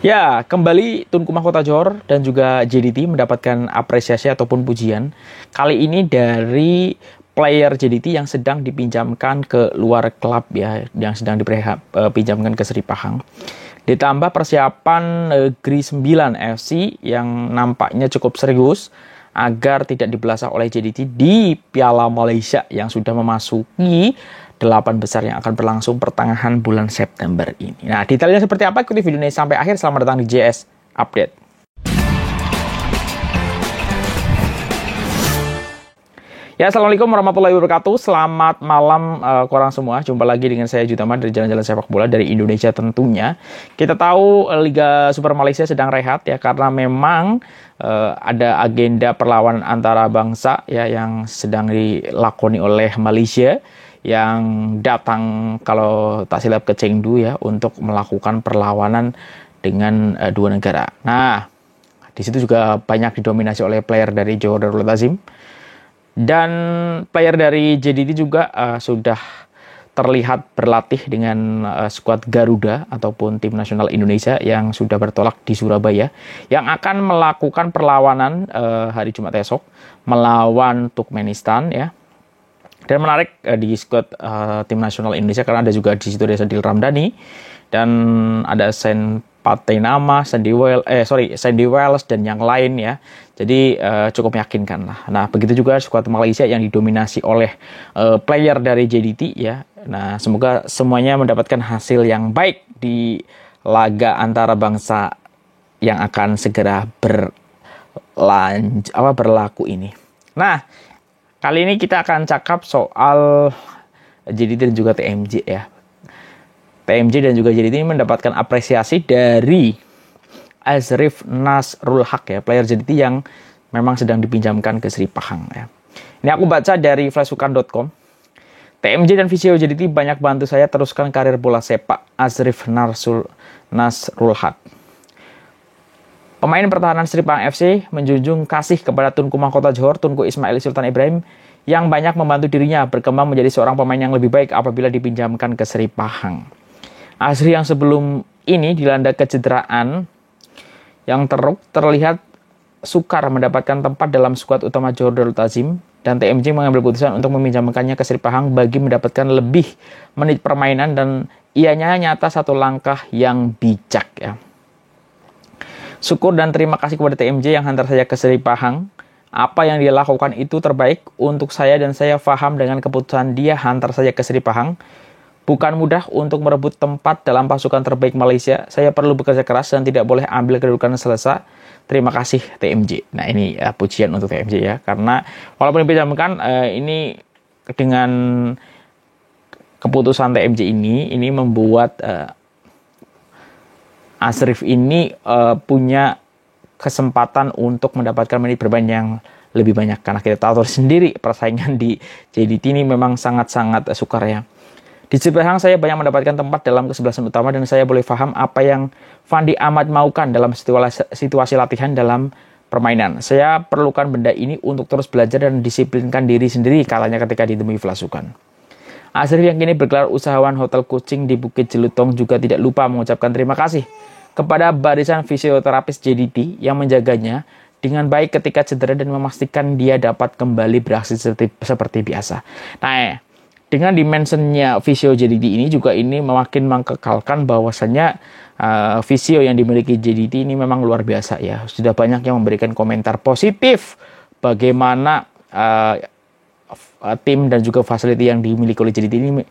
Ya, kembali Tunku Mahkota Johor dan juga JDT mendapatkan apresiasi ataupun pujian. Kali ini dari player JDT yang sedang dipinjamkan ke luar klub ya, yang sedang dipinjamkan ke Seri Pahang. Ditambah persiapan Negeri 9 FC yang nampaknya cukup serius agar tidak dibelasah oleh JDT di Piala Malaysia yang sudah memasuki 8 besar yang akan berlangsung pertengahan bulan September ini. Nah, detailnya seperti apa? Ikuti video ini sampai akhir. Selamat datang di JS Update. Ya, Assalamualaikum warahmatullahi wabarakatuh. Selamat malam korang semua. Jumpa lagi dengan saya Jutama dari Jalan-Jalan Sepak Bola dari Indonesia tentunya. Kita tahu Liga Super Malaysia sedang rehat ya, karena memang ada agenda perlawanan antara bangsa ya yang sedang dilakoni oleh Malaysia, yang datang kalau tak silap ke Chengdu ya untuk melakukan perlawanan dengan dua negara. Nah, di situ juga banyak didominasi oleh player dari Johor Darul Ta'zim, dan player dari JDT juga sudah terlihat berlatih dengan skuad Garuda ataupun tim nasional Indonesia yang sudah bertolak di Surabaya, yang akan melakukan perlawanan hari Jumat esok melawan Turkmenistan ya. Dan menarik di skuad tim nasional Indonesia karena ada juga di situ ada Sadil Ramdhani dan ada Sen Patenama, Sandy Wells dan yang lain ya. Jadi cukup meyakinkan lah. Nah, begitu juga skuad Malaysia yang didominasi oleh player dari JDT ya. Nah, semoga semuanya mendapatkan hasil yang baik di laga antara bangsa yang akan segera berlaku ini. Nah, kali ini kita akan cakap soal JDT dan juga TMJ ya. TMJ dan juga JDT ini mendapatkan apresiasi dari Azrif Nasrul Haq ya, player JDT yang memang sedang dipinjamkan ke Seri Pahang ya. Ini aku baca dari flashsukan.com. TMJ dan Visio JDT banyak bantu saya teruskan karir bola sepak. Azrif Nasrul Haq. Pemain pertahanan Seri Pahang FC menjunjung kasih kepada Tunku Mahkota Johor, Tunku Ismail Sultan Ibrahim, yang banyak membantu dirinya berkembang menjadi seorang pemain yang lebih baik apabila dipinjamkan ke Seri Pahang. Azri yang sebelum ini dilanda kecederaan yang terlihat sukar mendapatkan tempat dalam skuad utama Johor Darul Ta'zim, dan TMJ mengambil keputusan untuk meminjamkannya ke Seri Pahang bagi mendapatkan lebih menit permainan, dan ianya nyata satu langkah yang bijak ya. Syukur dan terima kasih kepada TMJ yang hantar saya ke Seri Pahang. Apa yang dia lakukan itu terbaik untuk saya dan saya paham dengan keputusan dia hantar saya ke Seri Pahang. Bukan mudah untuk merebut tempat dalam pasukan terbaik Malaysia. Saya perlu bekerja keras dan tidak boleh ambil kedudukan selesai. Terima kasih TMJ. Nah, ini pujian untuk TMJ ya, karena walaupun dipinjamkan ini dengan keputusan TMJ ini membuat Azrif ini punya kesempatan untuk mendapatkan menit bermain yang lebih banyak, karena kita tahu sendiri persaingan di JDT ini memang sangat-sangat sukar ya. Di Seri Pahang saya banyak mendapatkan tempat dalam kesebelasan utama dan saya boleh paham apa yang Fandi Ahmad maukan dalam situasi latihan dalam permainan. Saya perlukan benda ini untuk terus belajar dan disiplinkan diri sendiri, katanya ketika ditemui flashsukan. Azrif yang kini bergelar usahawan hotel kucing di Bukit Jelutong juga tidak lupa mengucapkan terima kasih kepada barisan fisioterapis JDT yang menjaganya dengan baik ketika cedera dan memastikan dia dapat kembali beraksi seperti biasa. Nah, dengan dimensionnya visio JDT ini juga ini makin mengkekalkan bahwasannya visio yang dimiliki JDT ini memang luar biasa ya. Sudah banyak yang memberikan komentar positif bagaimana tim dan juga fasiliti yang dimiliki oleh JDT ini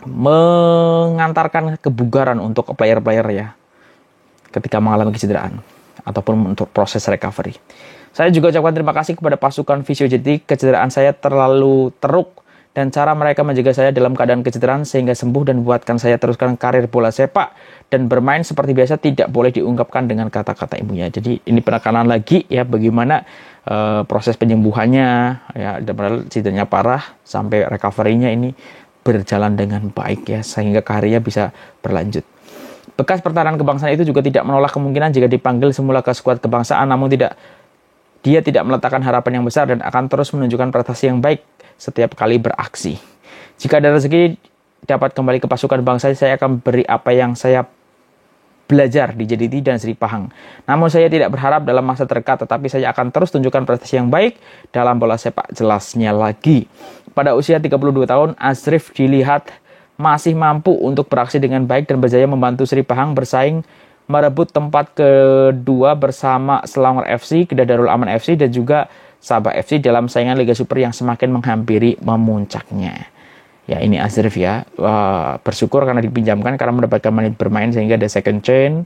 mengantarkan kebugaran untuk player-player ya ketika mengalami kecederaan ataupun untuk proses recovery. Saya juga ucapkan terima kasih kepada pasukan Visio JDT. Kecederaan saya terlalu teruk dan cara mereka menjaga saya dalam keadaan kecederaan sehingga sembuh dan buatkan saya teruskan karir bola sepak dan bermain seperti biasa, tidak boleh diungkapkan dengan kata-kata ibunya. Jadi ini penekanan lagi ya bagaimana proses penyembuhannya ya, padahal cederanya parah sampai recovery-nya ini berjalan dengan baik ya, sehingga karirnya bisa berlanjut. Bekas pertahanan kebangsaan itu juga tidak menolak kemungkinan jika dipanggil semula ke skuad kebangsaan, namun dia tidak meletakkan harapan yang besar dan akan terus menunjukkan prestasi yang baik setiap kali beraksi. Jika ada rezeki dapat kembali ke pasukan bangsa, saya akan beri apa yang saya belajar di JDT dan Sri Pahang. Namun saya tidak berharap dalam masa terdekat, tetapi saya akan terus tunjukkan prestasi yang baik dalam bola sepak, jelasnya lagi. Pada usia 32 tahun, Ashraf dilihat masih mampu untuk beraksi dengan baik dan berjaya membantu Sri Pahang bersaing merebut tempat kedua bersama Selangor FC, Kedah Darul Aman FC, dan juga Sabah FC dalam saingan Liga Super yang semakin menghampiri memuncaknya. Ya, ini Ashraf ya, bersyukur karena dipinjamkan, karena mendapatkan menit bermain sehingga ada second chance.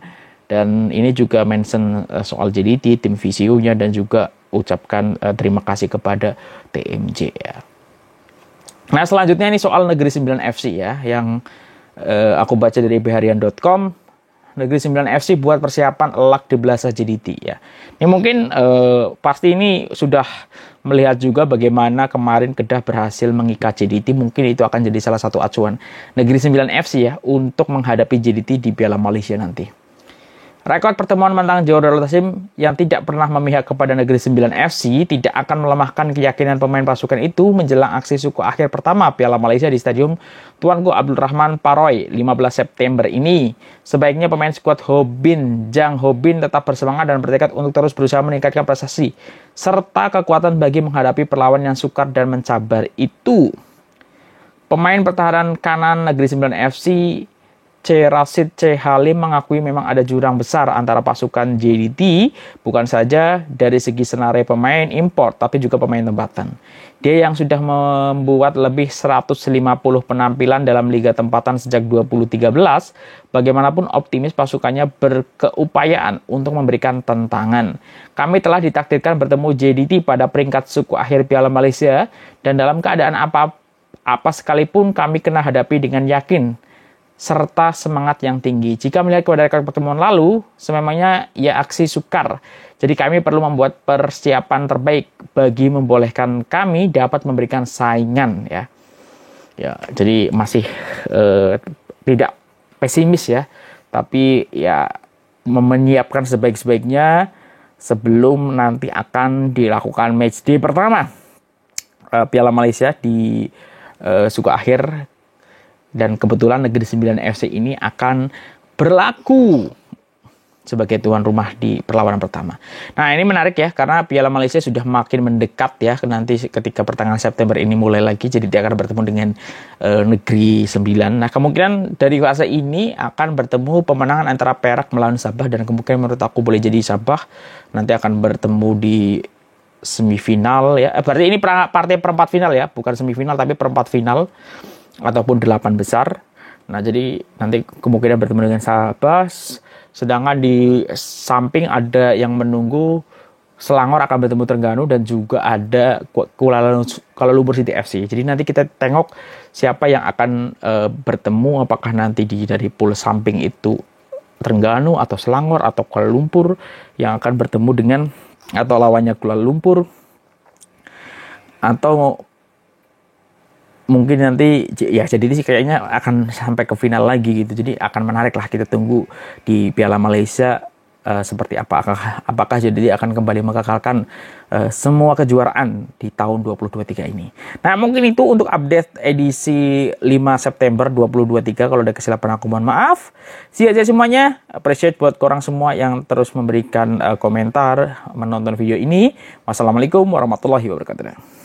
Dan ini juga mention soal JDT, tim VCU-nya, dan juga ucapkan terima kasih kepada TMJ ya. Nah, selanjutnya ini soal Negeri 9 FC ya, yang aku baca dari beharian.com. Negeri 9 FC buat persiapan elak di Belasa JDT ya. Ini mungkin pasti ini sudah melihat juga bagaimana kemarin Kedah berhasil mengikat JDT. Mungkin itu akan jadi salah satu acuan Negeri 9 FC ya untuk menghadapi JDT di Piala Malaysia nanti. Rekod pertemuan menang Johor Darul Tassim yang tidak pernah memihak kepada Negeri 9 FC tidak akan melemahkan keyakinan pemain pasukan itu menjelang aksi suku akhir pertama Piala Malaysia di Stadium Tuanku Abdul Rahman Paroy 15 September ini. Sebaiknya pemain skuad Hobin, Jang Hobin tetap bersemangat dan bertekad untuk terus berusaha meningkatkan prestasi serta kekuatan bagi menghadapi perlawan yang sukar dan mencabar itu. Pemain pertahanan kanan Negeri 9 FC C. Rashid C. Halim mengakui memang ada jurang besar antara pasukan JDT, bukan saja dari segi senarai pemain import, tapi juga pemain tempatan. Dia yang sudah membuat lebih 150 penampilan dalam Liga Tempatan sejak 2013, bagaimanapun optimis pasukannya berkeupayaan untuk memberikan tantangan. Kami telah ditakdirkan bertemu JDT pada peringkat suku akhir Piala Malaysia, dan dalam keadaan apa sekalipun kami kena hadapi dengan yakin serta semangat yang tinggi. Jika melihat kepada rekor pertemuan lalu, sememangnya ya aksi sukar. Jadi kami perlu membuat persiapan terbaik bagi membolehkan kami dapat memberikan saingan ya. Ya, jadi masih tidak pesimis ya, tapi ya menyiapkan sebaik-baiknya sebelum nanti akan dilakukan match day pertama Piala Malaysia di suku akhir. Dan kebetulan Negeri 9 FC ini akan berlaku sebagai tuan rumah di perlawanan pertama. Nah, ini menarik ya, karena Piala Malaysia sudah makin mendekat ya, nanti ketika pertengahan September ini mulai lagi, jadi dia akan bertemu dengan Negeri 9. Nah, kemungkinan dari fase ini akan bertemu pemenangan antara Perak melawan Sabah, dan kemungkinan menurut aku boleh jadi Sabah nanti akan bertemu di semifinal ya. Berarti ini partai perempat final ya, bukan semifinal tapi perempat final ataupun 8 besar. Nah, jadi nanti kemungkinan bertemu dengan Sabah, sedangkan di samping ada yang menunggu Selangor akan bertemu Terengganu, dan juga ada Kuala Lumpur City FC. Jadi nanti kita tengok siapa yang akan bertemu, apakah nanti dari pool samping itu Terengganu atau Selangor atau Kuala Lumpur yang akan bertemu dengan atau lawannya Kuala Lumpur, atau mungkin nanti ya jadi sih kayaknya akan sampai ke final lagi gitu. Jadi akan menarik lah, kita tunggu di Piala Malaysia seperti apa. Apakah jadi akan kembali mengekalkan semua kejuaraan di tahun 2023 ini. Nah, mungkin itu untuk update edisi 5 September 2023. Kalau ada kesilapan aku mohon maaf. See aja semuanya. Appreciate buat korang semua yang terus memberikan komentar menonton video ini. Wassalamualaikum warahmatullahi wabarakatuh.